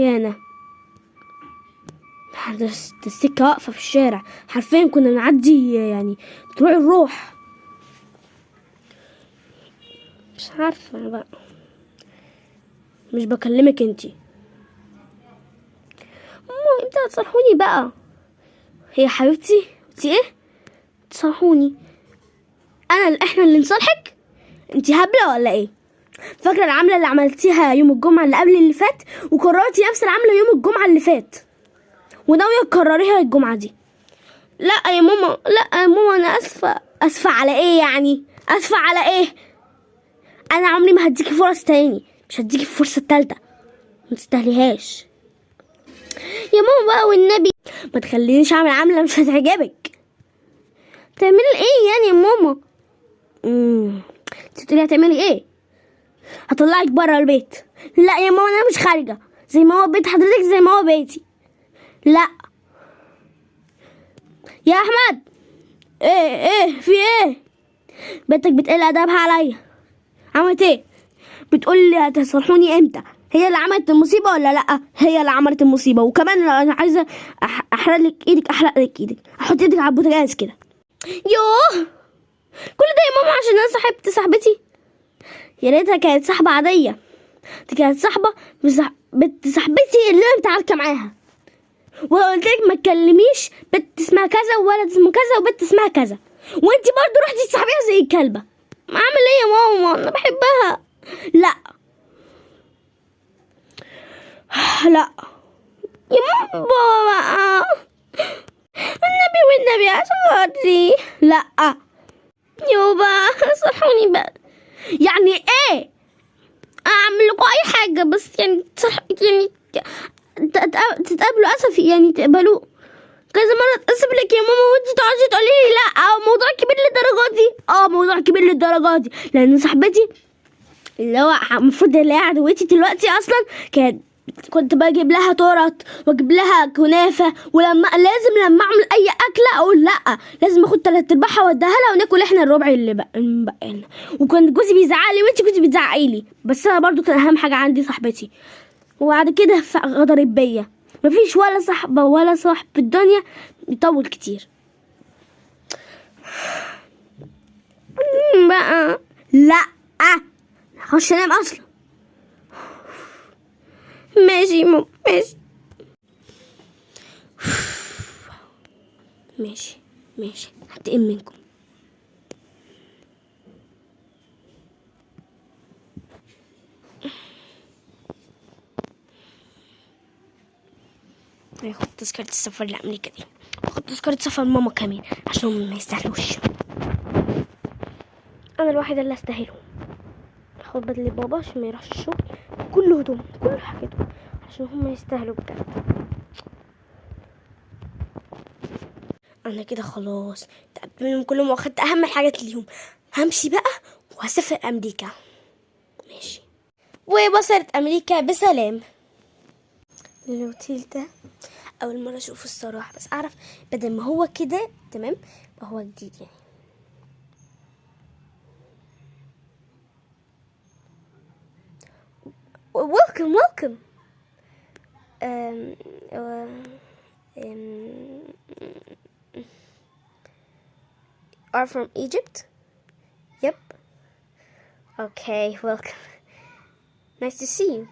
يانا السكة واقفة في الشارع حرفيا، كنا نعدي يعني طلوع الروح. مش عارفة أنا بقى، مش بكلمك انتي. امتى هتصالحوني بقى؟ هي حبيبتي انتي ايه تصالحوني؟ احنا اللي نصالحك؟ انتي هبلة ولا ايه؟ فاكرة العملة اللي عملتيها يوم الجمعة اللي قبل اللي فات، وكررتي نفس العملة يوم الجمعة اللي فات، وناوية تكرريها الجمعة دي؟ لا يا ماما، لا يا ماما، انا اسفة. اسفة على ايه يعني؟ اسفة على ايه؟ انا عمري ما هديكي فرص تاني، مش هديكي الفرصة التالتة، ما تستاهليهاش يا ماما بقى والنبي. ما تخلينيش اعمل عملة مش هتعجبك. تعملي ايه يعني يا ماما؟ انت تقولي هتعملي ايه؟ هطلعك بره البيت. لا يا ماما، انا مش خارجة، زي ما هو بيت حضرتك زي ما هو بيتي. لا يا احمد. ايه في ايه؟ بنتك بتقل ادبها عليا. عملت ايه؟ بتقول لي هتصالحوني امتى؟ هي اللي عملت المصيبه ولا لا؟ هي اللي عملت المصيبه. وكمان انا عايزه احرق لك ايدك، احرق لك ايدك، احط ايدك على البوتاجاز كده. يوه، كل ده يا ماما عشان انا صاحبتي؟ يا ريتها كانت صاحبه عاديه، دي كانت صاحبه بنت صاحبتي اللي انا متعاركه معاها. وقلت لك ما تكلميش بنت اسمها كذا وولد اسمه كذا وبنت اسمها كذا، وانتي برضو رحتي تصاحبيها زي الكلبه. اعمل ايه يا ماما؟ انا بحبها. لا لا يا ماما، والنبي عشان خاطري. لا يوبا صحوني بقى. يعني ايه؟ اعمل لكم اي حاجه بس يعني يعني تتقابلوا. اسف يعني تقبلوا كذا مره. اتأسف لك يا ماما وانتي تقعدي تقولي لي لا. موضوع كبير للدرجه دي؟ موضوع كبير للدرجه دي، لان صاحبتي اللي هو المفروض اللي هي عدوتي دلوقتي اصلا كنت بجيب لها تورت واجيب لها كنافه، ولما لما اعمل اي اكله اقول لا، لازم اخد 3/4 واديها لها وناكل احنا الربع اللي بقى لنا. وكان جوزي بيزعق لي وانتي كنتي بتزعقي لي، بس انا برضو كان اهم حاجه عندي صاحبتي. وبعد كده غدرت بيا. مفيش ولا صاحبه ولا صاحب في الدنيا يطول كتير بقى. لا هخش انام اصلا. ماشي ماما، ماشي هنتقم منكم. هاخد تذكرة السفر لأمريكا دي، هاخد تذكرة سفر ماما كمان عشان هم ما يستاهلوش. أنا الوحيدة اللي أستاهلهم. هاخد بدل بابا عشان ما يروحش الشغل، كل هدوم كل حاجته عشان هم يستاهلوا بجد. أنا كده خلاص تقبلت منهم كلهم واخدت أهم الحاجات ليهم. همشي بقى وهسافر أمريكا. ماشي. ووصلت أمريكا بسلام. الأوتيل ده أول مرة أشوفه الصراحة، بس أعرف بدل ما هو كده تمام هو جديد يعني. welcome. Are from Egypt? Yep. Okay, welcome. Nice to see you.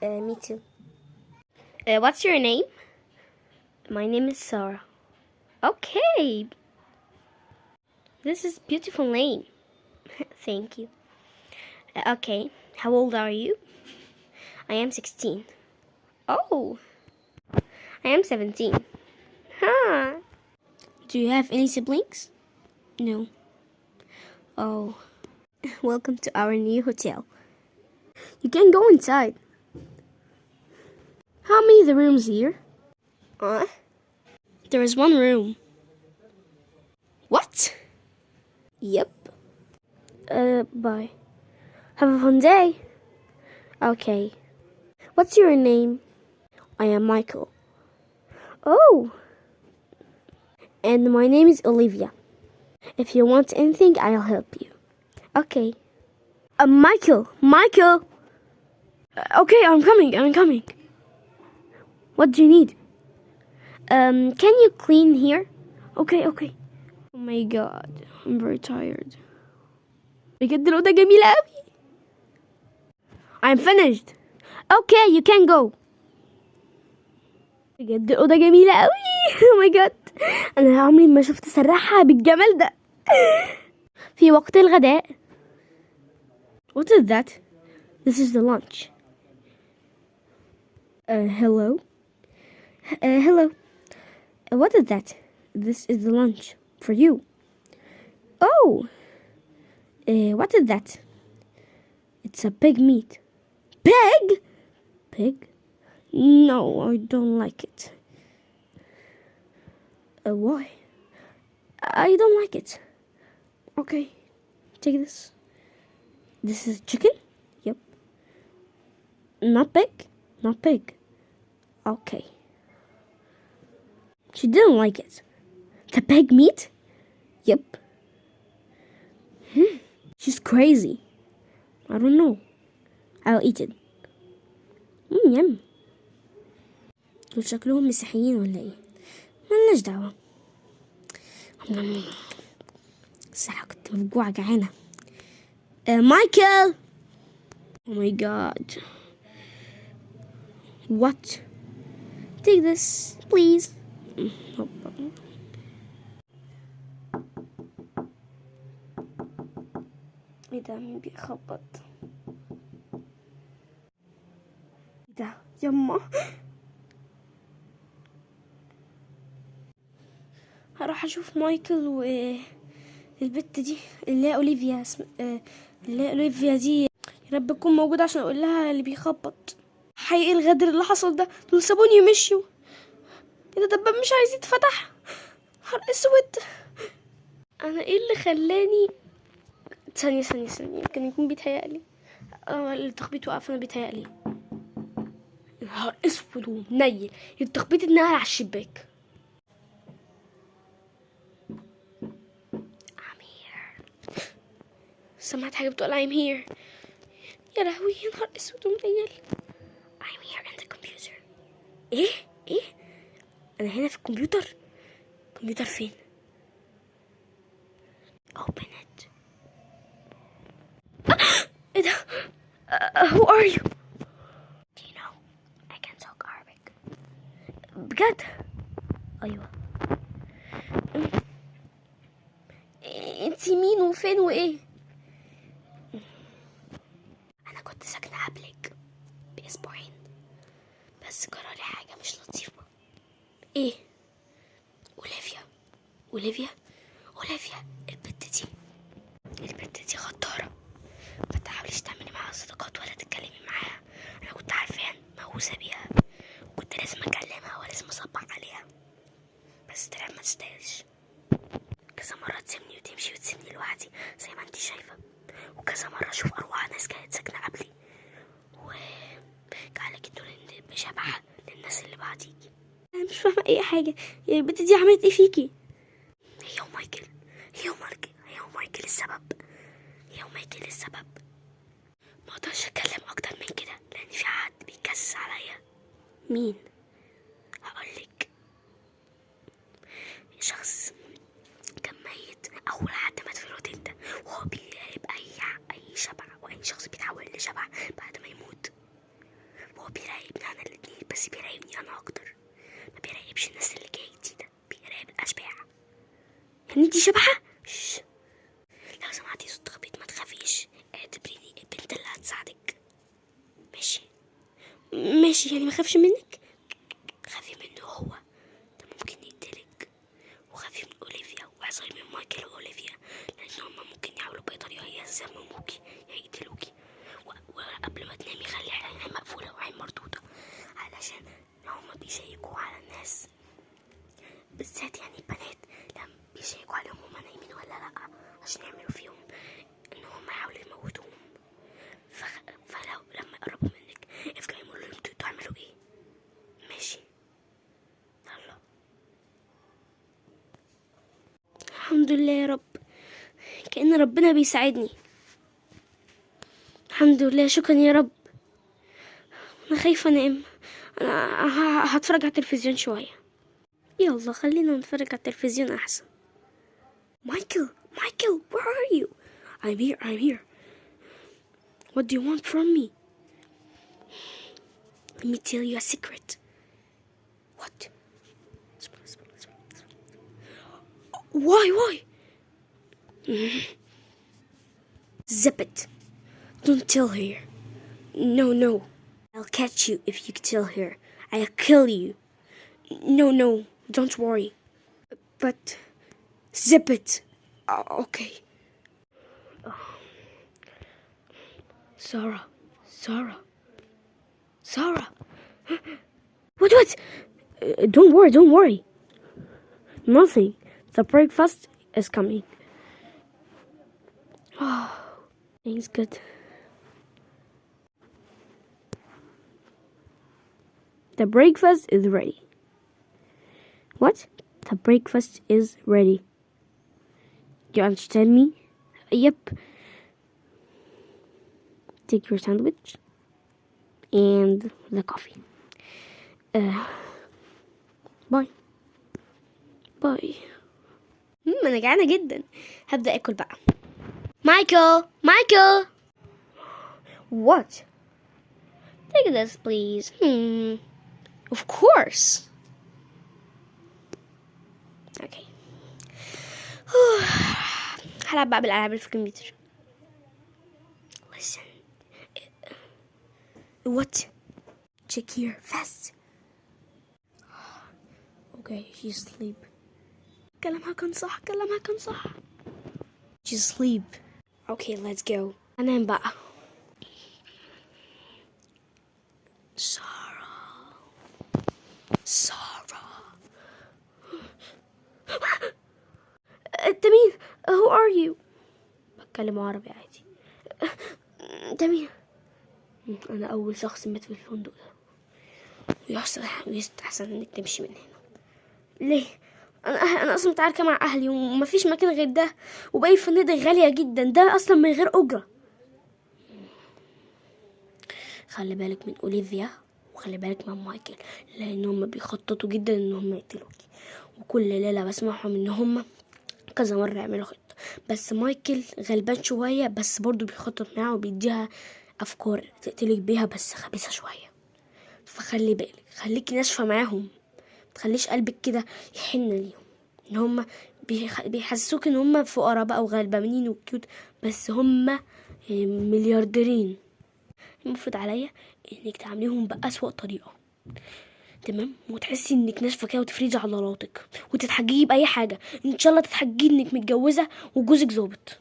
Me too. What's your name? My name is Sarah. Okay. This is a beautiful name. Thank you. Okay. How old are you? I am 16. Oh. I am 17. Huh. Do you have any siblings? No. Oh. Welcome to our new hotel. You can go inside. How many are the rooms here? There is one room. What? Yep. Bye. Have a fun day. Okay. What's your name? I am Michael. Oh. And my name is Olivia. If you want anything, I'll help you. Okay. Michael. Okay, I'm coming. What do you need? Can you clean here? Okay. Oh my god, I'm very tired. بجد الأوضة جميلة أوي. I'm finished. Okay, you can go. بجد الأوضة جميلة أوي. Oh my god. أنا عمري ما شفت سراحة بالجمال ده. في وقت الغداء. What is that? This is the lunch. Hello? Hello. What is that? This is the lunch for you. Oh! What is that? It's a pig meat. Pig? Pig? No, I don't like it. Why? I don't like it. Okay, take this. This is chicken? Yep. Not pig? Not pig. Okay. She didn't like it. The pig meat? Yep. She's crazy. I don't know. I'll eat it. Yum. دول شكلهم مسيحيين ولا ايه؟ ملناش دعوة. الصراحة كنت مفجوعة جعانة. Michael! Oh my god. What? Take this, please. ايه ده؟ مين بيخبط؟ ايه ده؟ يما هروح اشوف مايكل والبت دي اللي هي اوليفيا اللي هي اوليفيا دي، يا رب تكون موجوده عشان اقول لها اللي بيخبط. حقيقي الغدر اللي حصل ده، دول سابوني ومشيوا. ايه ده؟ الباب مش عايز يتفتح. نهار اسود. انا ايه اللي خلاني ثانيه يمكن يكون بيتهيألي التخبيط وقف. انا بيتهيألي. نهار اسود ومنيل، التخبيط اتنقل على الشباك. سمعت حاجة بتقول I'm here. يا لهوي، يا نهار اسود ومنيل. I'm here in the computer. ايه؟ انا هنا في الكمبيوتر؟ الكمبيوتر فين؟ open it. ايه ده؟ who are you? Do you know I can talk Arabic. بجد؟ ايوه. انتي مين وفين وايه؟ انا كنت ساكنة قبلك باسبوعين، بس جرالي حاجة مش لطيفة. ايه؟ اوليفيا البت دي غدارة. ما تحاوليش تعملي معاها صداقات ولا تتكلمي معاها. انا كنت عارفاها مهووسة بيها، وكنت لازم اكلمها ولازم اصبح عليها، بس طلعت ما تستاهلش. كذا مرة تسيبني وتمشي وتسيبني لوحدي زي ما انتي شايفة، وكذا مرة اشوف ارواح ناس كانت ساكنة قبلي وقالك دول بشبه للناس اللي بعديكي. انا مش فاهمة اي حاجة. يا البت دي عملت ايه فيكي؟ هي ومايكل السبب. ما اقدرش اتكلم اكتر من كده لان في حد بيكسس عليا. مين؟ هقولك. شخص كان ميت، اول حد مات في الاوتيل ده، وهو بيراقب اي شبح واي شخص بيتحول لشبح بعد ما يموت. وهو بيراقبني انا الاتنين، بس بيراقبني انا اكتر، ما بيراقبش الناس اللي جايه جديده، بيراقب الاشباح. يعني انتي شبحه؟ لو سمعتي صوت تخبيط ما تخافيش، اعتبريني البنت اللي هتساعدك. ماشي يعني ما خافش منك. خافي منه هو، ده ممكن يقتلك. وخافي من اوليفيا، واحذري من مايكل واوليفيا، لان هما ممكن يحاولوا باي طريقه يسمموكي يقتلوكي. وقبل ما تنامي خلي عينها مقفوله وعين مردوده، علشان هما بيشيكوا على الناس بالذات، يعني البنات لما بيشيكوا عليهم هما نايمين ولا لا، عشان يعملوا فيهم ان هما يحاولوا يموتوهم. فلو لما يقربوا منك افجعي يقولوا لهم انتوا تعملوا ايه. ماشي؟ يلا. الحمد لله يا رب، كأن ربنا بيساعدني. الحمد لله، شكرا يا رب. انا خايفه انام، انا هتفرج على التلفزيون شوية. يلا خلينا نتفرج على التلفزيون احسن. Michael, where are you? I'm here. What do you want from me? Let me tell you a secret. What? Why? Zip it. Don't tell her. No. I'll catch you if you tell her. I'll kill you. No, don't worry. But zip it. Okay. Sarah. What? Don't worry. Nothing. The breakfast is coming. Oh, things good. The breakfast is ready. What? The breakfast is ready. You understand me? Yep. Take your sandwich and the coffee. باي. أنا جعانة جدا. هبدأ أكل بقى. Michael. What? Take this, please. Of course. Okay. هلعب بقى بالألعاب اللي في الكمبيوتر. Listen. What? Check here fast. Okay, she's asleep. كلامها كان صح. She's asleep. Okay, let's go. أنام بقى. Sarah. أنت مين؟ Who are you? بتكلم عربي عادي. أنت مين؟ أنا أول شخص مات في الفندق ده. ويستحسن إنك تمشي من هنا. ليه؟ أنا أصلا متعاركة مع أهلي ومفيش مكان غير ده، وباقي الفنادق غالية جدا، ده أصلا من غير أجرة. خلي بالك من أوليفيا وخلي بالك من مايكل، لأن هم بيخططوا جدا إن هم يقتلوكي، وكل ليلة بسمعهم إن هم كذا مرة يعملوا خطة. بس مايكل غلبان شوية، بس برضو بيخطط معاها وبيديها أفكار تقتلك بيها، بس خبيثة شوية. فخلي بالك، خليكي ناشفة معاهم، متخليش قلبك كده يحن ليهم، ان هم بيحسسوك ان هم فقراء بقى وغلبانين وكيوت، بس هم مليارديرين. المفروض عليا انك تعامليهم بأسوأ طريقة، تمام؟ وتحسي انك ناشفه كده وتفريزي عضلاتك وتتحججي باي حاجه. ان شاء الله تتحججي انك متجوزه وجوزك ظابط،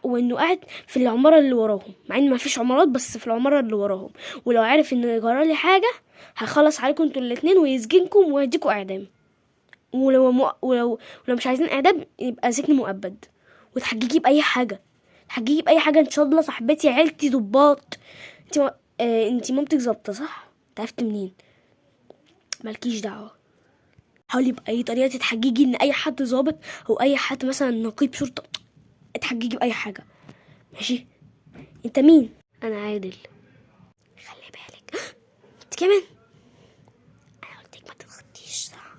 وانه قاعد في العماره اللي وراهم، مع ان ما فيش عمارات، بس في العماره اللي وراهم. ولو عارف ان جرالي حاجه هيخلص عليكم انتوا الاتنين ويسجنكم ويديكوا اعدام. ولو مش عايزين اعدام يبقى سجن مؤبد. وتحججي باي حاجه، تحججي باي حاجه. ان شاء الله صاحبتي عيلتي ضباط. انتي مامتك ظابطه صح؟ عرفت منين؟ مالكيش دعوه. حاولي باي طريقه تتحججي ان اي حد ظابط او اي حد مثلا نقيب شرطه، اتحججي باي حاجه، ماشي؟ انت مين؟ انا عادل. خلي بالك انت كمان. انا قلتلك ما تتخطيش صح؟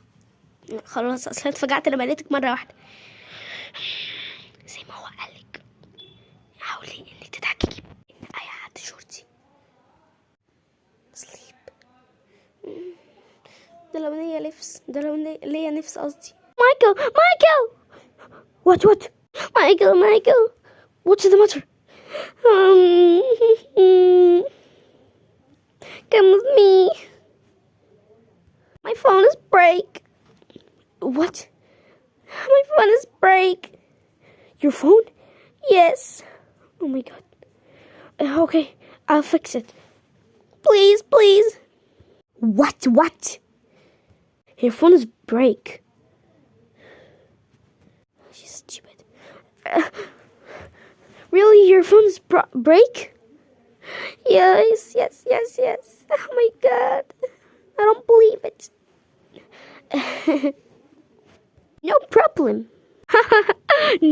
خلاص، اصلا اتفاجأت لما لقيتك مره واحده. زي ما هو قالك، حاولي انك تتحججي ان اي حد شرطي. سليب. ده لو ليا نفس قصدي. مايكل. What? Michael. What's the matter? Come with me. My phone is break. What? My phone is break. Your phone? Yes. Oh my god. Okay, I'll fix it. Please. What? Your phone is break. She's stupid. Really? Your phone is break? Yes. Oh my god. I don't believe it. No problem.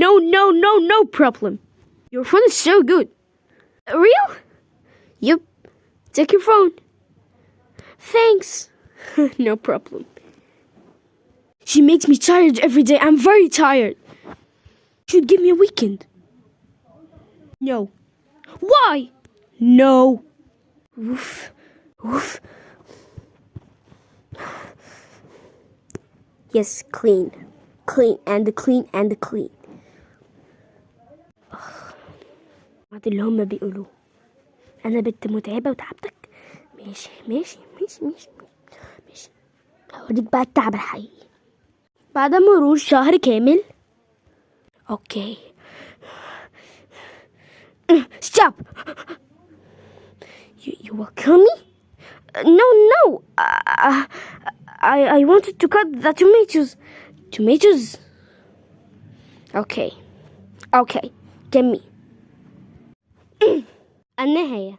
No problem. Your phone is so good. Real? Yep. Take your phone. Thanks. No problem. She makes me tired every day. I'm very tired. Should give me a weekend. No. Why? No. Oof. Oof. Yes, clean. Clean and clean and clean. هذا اللي هم بيقولوه. أنا بنت متعبة وتعبتك. ماشي ماشي ماشي ماشي ماشي. هوريك بقى التعب الحقيقي. بعد مرور شهر كامل. اوكي. Stop. You will kill me? No. I wanted to cut the tomatoes. Tomatoes? Okay. Give me. النهاية.